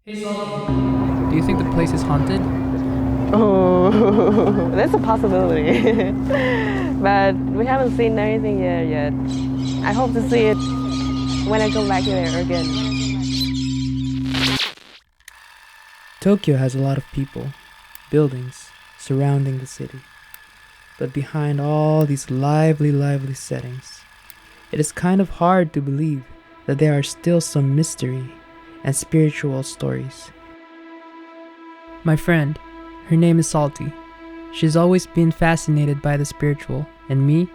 Hey Salty, do you think the place is haunted? Oh, that's a possibility. But we haven't seen anything yet. I hope to see it when I go back there again. Tokyo has a lot of people, buildings surrounding the city. But behind all these lively settings, it is kind of hard to believe that there are still some mystery and spiritual stories. My friend, her name is Salty. She's always been fascinated by the spiritual, and me,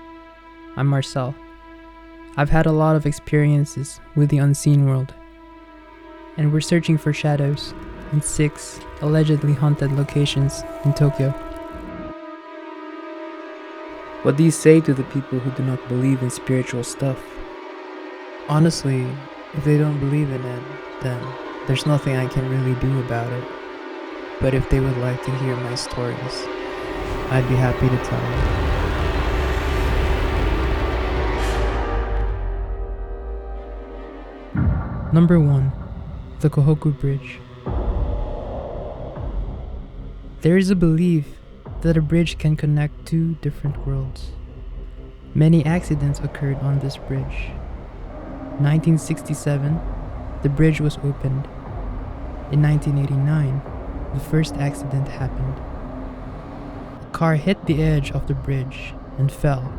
I'm Marcel. I've had a lot of experiences with the unseen world, and we're searching for shadows in 6 allegedly haunted locations in Tokyo. What do you say to the people who do not believe in spiritual stuff? Honestly, if they don't believe in it, then there's nothing I can really do about it. But if they would like to hear my stories, I'd be happy to tell them. Number 1. The Kohoku Bridge. There is a belief that a bridge can connect 2 different worlds. Many accidents occurred on this bridge. 1967, the bridge was opened. In 1989, the first accident happened. A car hit the edge of the bridge and fell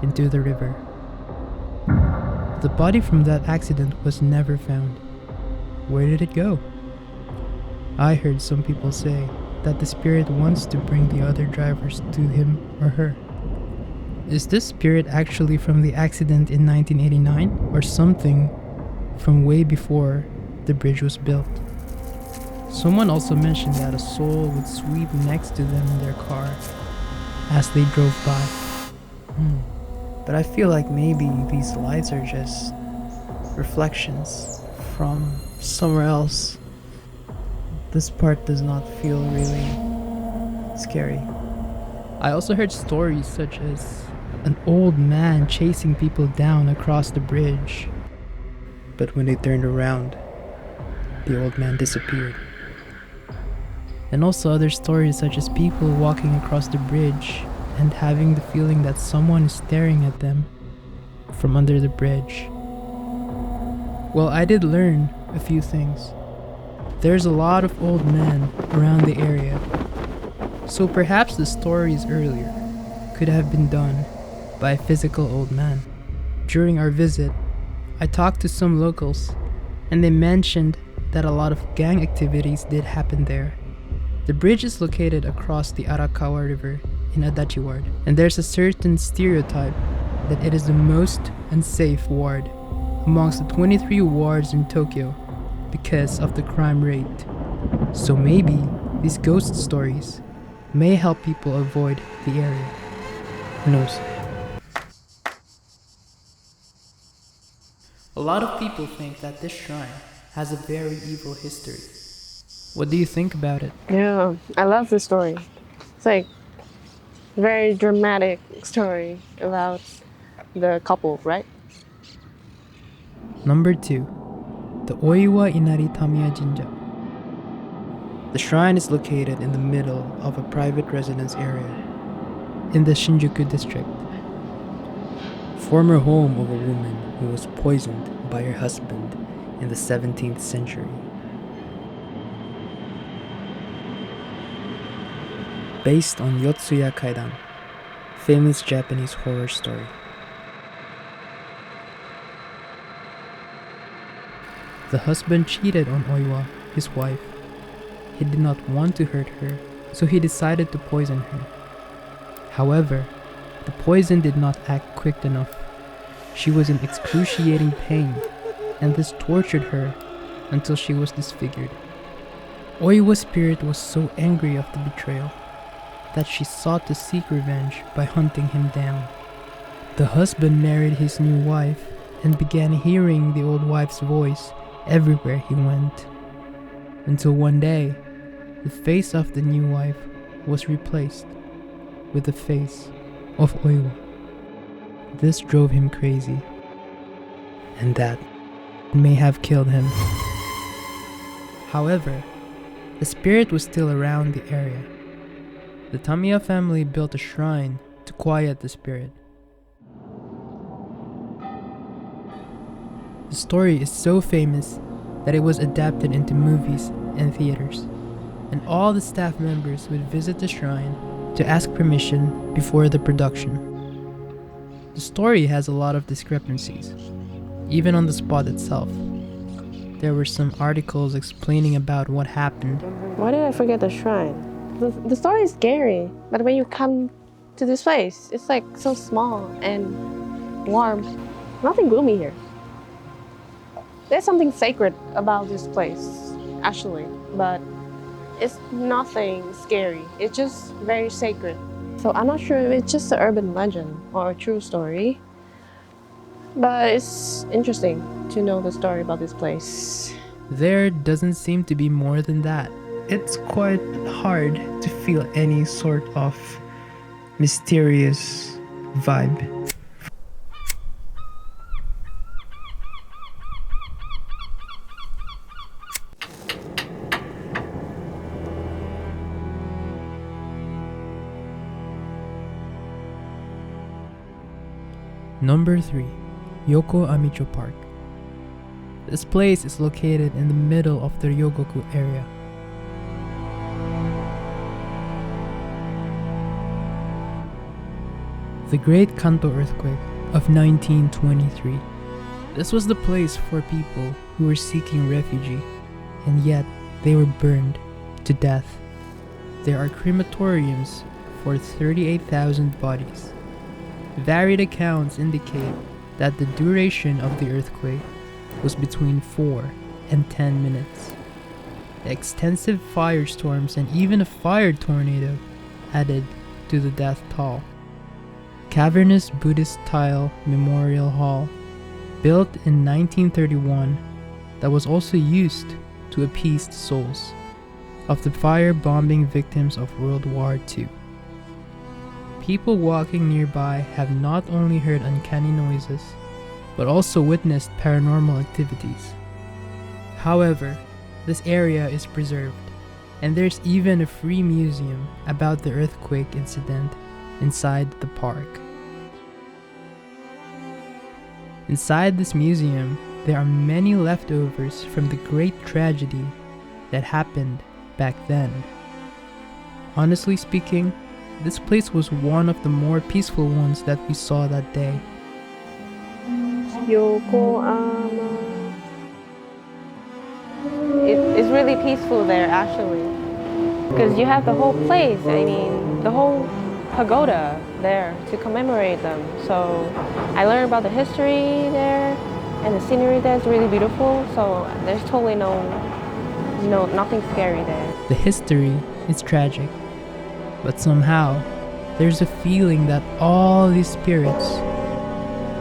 into the river. The body from that accident was never found. Where did it go? I heard some people say that the spirit wants to bring the other drivers to him or her. Is this spirit actually from the accident in 1989 or something from way before the bridge was built? Someone also mentioned that a soul would sweep next to them in their car as they drove by. But I feel like maybe these lights are just reflections from somewhere else. This part does not feel really scary. I also heard stories such as an old man chasing people down across the bridge. But when they turned around, the old man disappeared. And also other stories such as people walking across the bridge and having the feeling that someone is staring at them from under the bridge. Well, I did learn a few things. There's a lot of old men around the area, so perhaps the stories earlier could have been done by a physical old man. During our visit, I talked to some locals, and they mentioned that a lot of gang activities did happen there. The bridge is located across the Arakawa River in Adachi Ward, and there's a certain stereotype that it is the most unsafe ward amongst the 23 wards in Tokyo because of the crime rate. So maybe these ghost stories may help people avoid the area. Who knows? A lot of people think that this shrine has a very evil history. What do you think about it? Yeah, I love the story. It's like very dramatic story about the couple, right? Number 2. The Oiwa Inari Tamiya Jinja. The shrine is located in the middle of a private residence area in the Shinjuku district. Former home of a woman who was poisoned by her husband in the 17th century. Based on Yotsuya Kaidan, famous Japanese horror story. The husband cheated on Oiwa, his wife. He did not want to hurt her, so he decided to poison her. However, the poison did not act quick enough. She was in excruciating pain, and this tortured her until she was disfigured. Oiwa's spirit was so angry of the betrayal that she sought to seek revenge by hunting him down. The husband married his new wife and began hearing the old wife's voice everywhere he went. Until one day, the face of the new wife was replaced with the face of Oiwa. This drove him crazy, and that may have killed him. However, the spirit was still around the area. The Tamiya family built a shrine to quiet the spirit. The story is so famous that it was adapted into movies and theaters, and all the staff members would visit the shrine to ask permission before the production. The story has a lot of discrepancies, even on the spot itself. There were some articles explaining about what happened. Why did I forget the shrine? The story is scary, but when you come to this place, it's like so small and warm. Nothing gloomy here. There's something sacred about this place, actually, but it's nothing scary. It's just very sacred. So I'm not sure if it's just an urban legend or a true story, but it's interesting to know the story about this place. There doesn't seem to be more than that. It's quite hard to feel any sort of mysterious vibe. Number 3. Yokoamicho Park. This place is located in the middle of the Ryogoku area. The Great Kanto Earthquake of 1923. This was the place for people who were seeking refuge, and yet they were burned to death. There are crematoriums for 38,000 bodies. Varied accounts indicate that the duration of the earthquake was between 4 and 10 minutes. The extensive firestorms and even a fire tornado added to the death toll. Cavernous Buddhist tile memorial hall, built in 1931, that was also used to appease the souls of the firebombing victims of World War II. People walking nearby have not only heard uncanny noises, but also witnessed paranormal activities. However, this area is preserved, and there's even a free museum about the earthquake incident inside the park. Inside this museum, there are many leftovers from the great tragedy that happened back then. Honestly speaking, this place was one of the more peaceful ones that we saw that day. Yokoama. It's really peaceful there, actually, because you have the whole place. I mean, the whole pagoda there to commemorate them. So I learned about the history there, and the scenery there is really beautiful. So there's totally nothing scary there. The history is tragic, but somehow there's a feeling that all these spirits,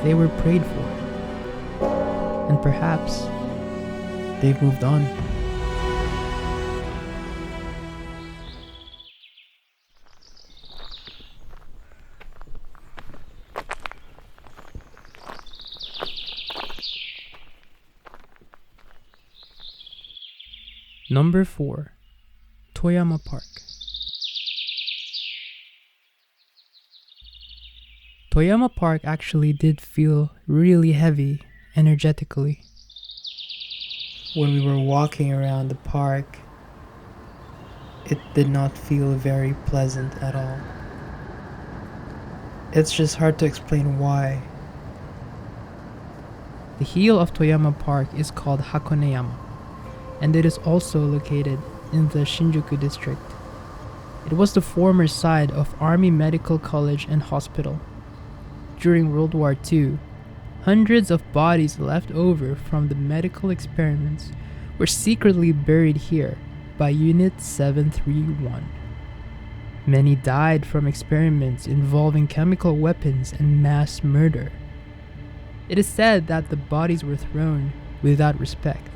they were prayed for, and perhaps they've moved on. Number 4. Toyama Park. Toyama Park actually did feel really heavy energetically. When we were walking around the park, it did not feel very pleasant at all. It's just hard to explain why. The heel of Toyama Park is called Hakoneyama, and it is also located in the Shinjuku district. It was the former site of Army Medical College and Hospital. During World War II, hundreds of bodies left over from the medical experiments were secretly buried here by Unit 731. Many died from experiments involving chemical weapons and mass murder. It is said that the bodies were thrown without respect.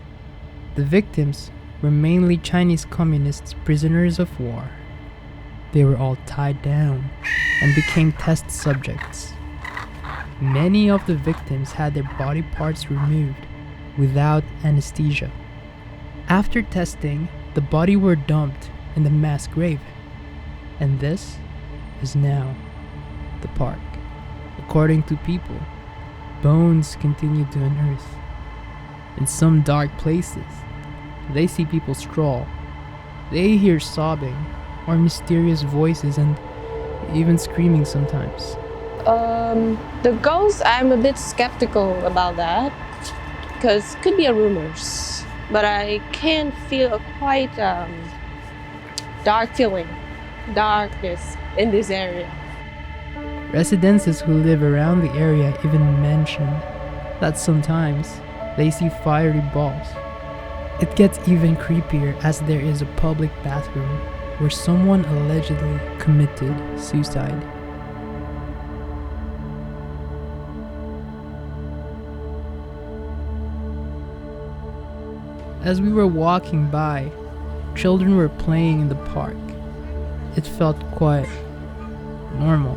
The victims were mainly Chinese communists prisoners of war. They were all tied down and became test subjects. Many of the victims had their body parts removed without anesthesia. After testing, the body were dumped in the mass grave. And this is now the park. According to people, bones continue to unearth. In some dark places, they see people stroll. They hear sobbing or mysterious voices and even screaming sometimes. The ghost, I'm a bit skeptical about that because it could be a rumors, but I can feel a quite darkness in this area. Residents who live around the area even mention that sometimes they see fiery balls. It gets even creepier as there is a public bathroom where someone allegedly committed suicide. As we were walking by, children were playing in the park. It felt quite normal.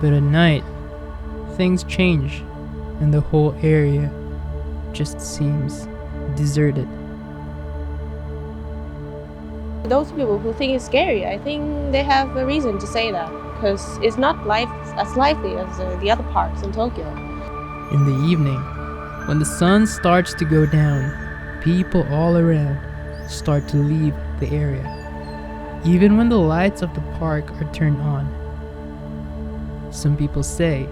But at night, things change and the whole area just seems deserted. Those people who think it's scary, I think they have a reason to say that because it's not as lively as the other parks in Tokyo. In the evening, when the sun starts to go down, people all around start to leave the area, even when the lights of the park are turned on. Some people say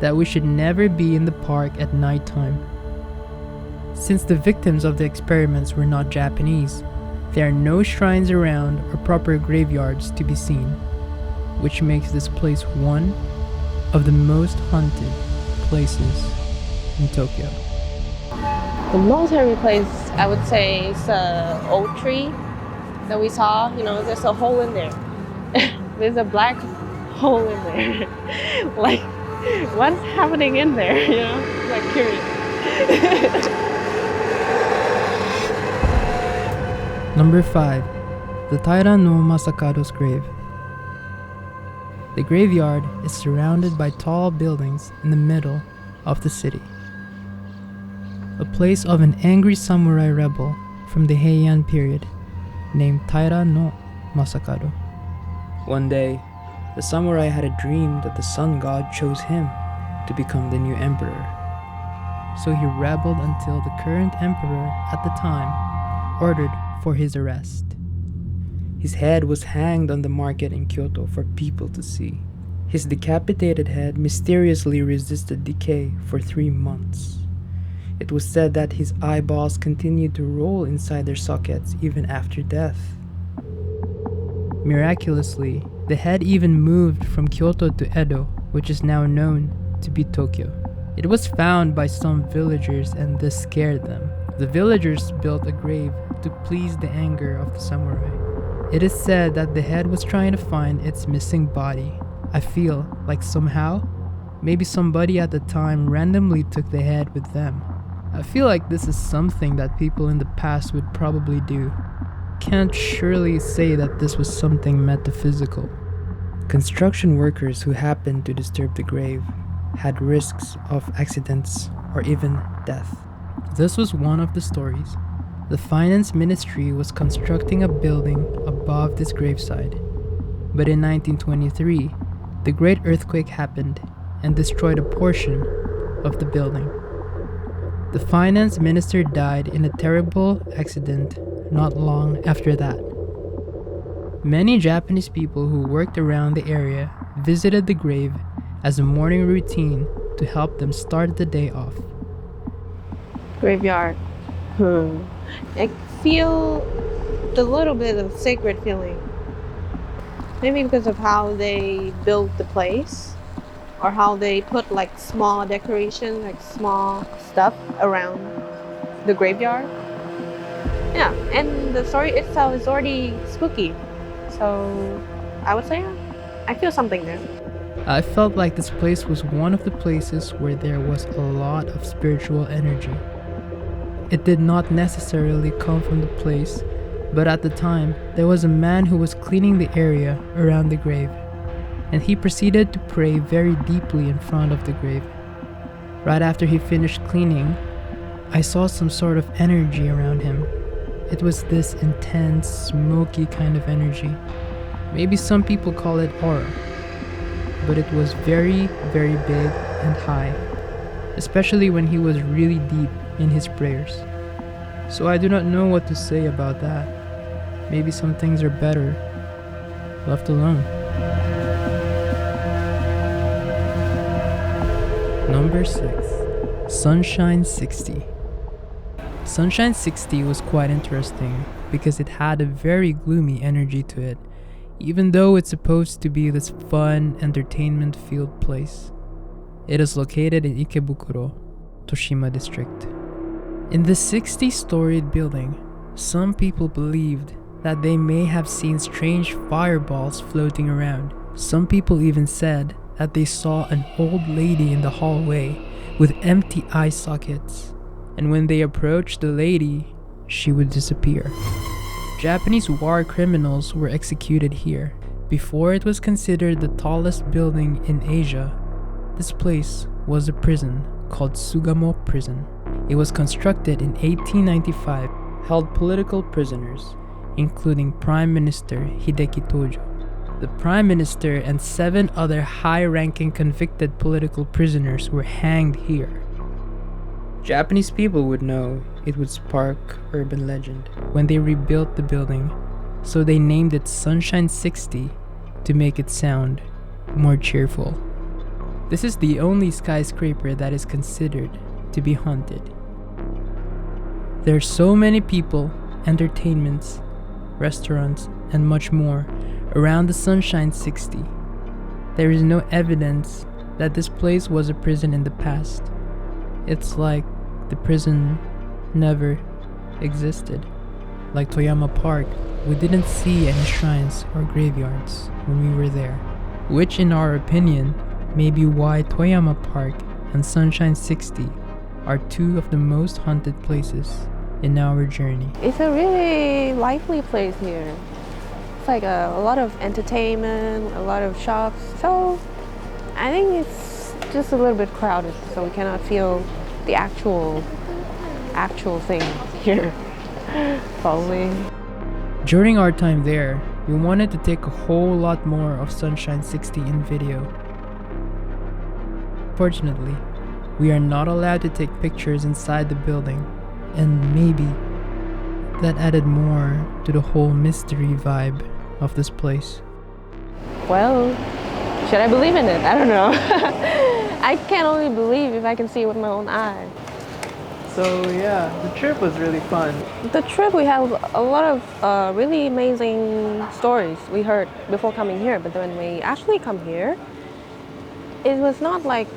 that we should never be in the park at nighttime. Since the victims of the experiments were not Japanese, there are no shrines around or proper graveyards to be seen, which makes this place one of the most haunted places in Tokyo. The most scary place, I would say, is an oak tree that we saw. There's a hole in there. There's a black hole in there. Like, what's happening in there? Like curious. Number 5. The Taira no Masakado's grave. The graveyard is surrounded by tall buildings in the middle of the city. A place of an angry samurai rebel from the Heian period named Taira no Masakado. One day, the samurai had a dream that the sun god chose him to become the new emperor. So he rebelled until the current emperor at the time ordered for his arrest. His head was hanged on the market in Kyoto for people to see. His decapitated head mysteriously resisted decay for 3 months. It was said that his eyeballs continued to roll inside their sockets even after death. Miraculously, the head even moved from Kyoto to Edo, which is now known to be Tokyo. It was found by some villagers and this scared them. The villagers built a grave to please the anger of the samurai. It is said that the head was trying to find its missing body. I feel like somehow, maybe somebody at the time randomly took the head with them. I feel like this is something that people in the past would probably do. Can't surely say that this was something metaphysical. Construction workers who happened to disturb the grave had risks of accidents or even death. This was one of the stories. The finance ministry was constructing a building above this graveside. But in 1923, the Great Earthquake happened and destroyed a portion of the building. The finance minister died in a terrible accident not long after that. Many Japanese people who worked around the area visited the grave as a morning routine to help them start the day off. Graveyard. I feel a little bit of sacred feeling. Maybe because of how they built the place or how they put like small decoration, like small stuff around the graveyard. Yeah, and the story itself is already spooky. So I would say I feel something there. I felt like this place was one of the places where there was a lot of spiritual energy. It did not necessarily come from the place, but at the time, there was a man who was cleaning the area around the grave, and he proceeded to pray very deeply in front of the grave. Right after he finished cleaning, I saw some sort of energy around him. It was this intense, smoky kind of energy. Maybe some people call it aura. But it was very, very big and high, especially when he was really deep in his prayers. So I do not know what to say about that. Maybe some things are better left alone. Number 6. Sunshine 60. Sunshine 60 was quite interesting because it had a very gloomy energy to it, even though it's supposed to be this fun, entertainment-filled place. It is located in Ikebukuro, Toshima district. In the 60-storied building, some people believed that they may have seen strange fireballs floating around. Some people even said that they saw an old lady in the hallway with empty eye sockets, and when they approached the lady, she would disappear. Japanese war criminals were executed here. Before it was considered the tallest building in Asia, this place was a prison called Sugamo Prison. It was constructed in 1895, held political prisoners, including Prime Minister Hideki Tojo. The Prime Minister and 7 other high-ranking convicted political prisoners were hanged here. Japanese people would know it would spark urban legend when they rebuilt the building, so they named it Sunshine 60 to make it sound more cheerful. This is the only skyscraper that is considered to be haunted. There are so many people, entertainments, restaurants, and much more around the Sunshine 60. There is no evidence that this place was a prison in the past. It's like the prison never existed. Like Toyama Park, we didn't see any shrines or graveyards when we were there, which in our opinion may be why Toyama Park and Sunshine 60 are 2 of the most haunted places in our journey. It's a really lively place here. It's like a lot of entertainment, a lot of shops. So I think it's just a little bit crowded, so we cannot feel the actual thing here. Probably. During our time there, we wanted to take a whole lot more of Sunshine 60 in video. Fortunately, we are not allowed to take pictures inside the building, and maybe that added more to the whole mystery vibe of this place. Well, should I believe in it? I don't know. I can only believe if I can see it with my own eye. So yeah, the trip was really fun. The trip, we have a lot of really amazing stories we heard before coming here, but when we actually come here, it was not like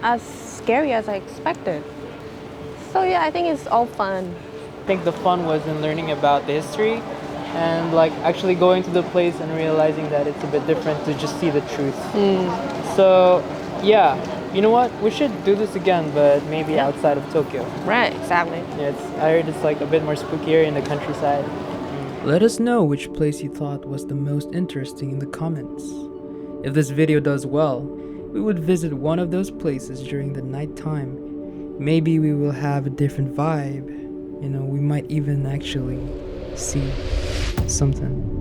as scary as I expected. So yeah, I think it's all fun. I think the fun was in learning about the history and like actually going to the place and realizing that it's a bit different to just see the truth. So yeah, you know what? We should do this again, but maybe outside of Tokyo. Right, exactly. Yeah, I heard it's like a bit more spookier in the countryside. Let us know which place you thought was the most interesting in the comments. If this video does well, we would visit one of those places during the night time. Maybe we will have a different vibe. You know, we might even actually see something.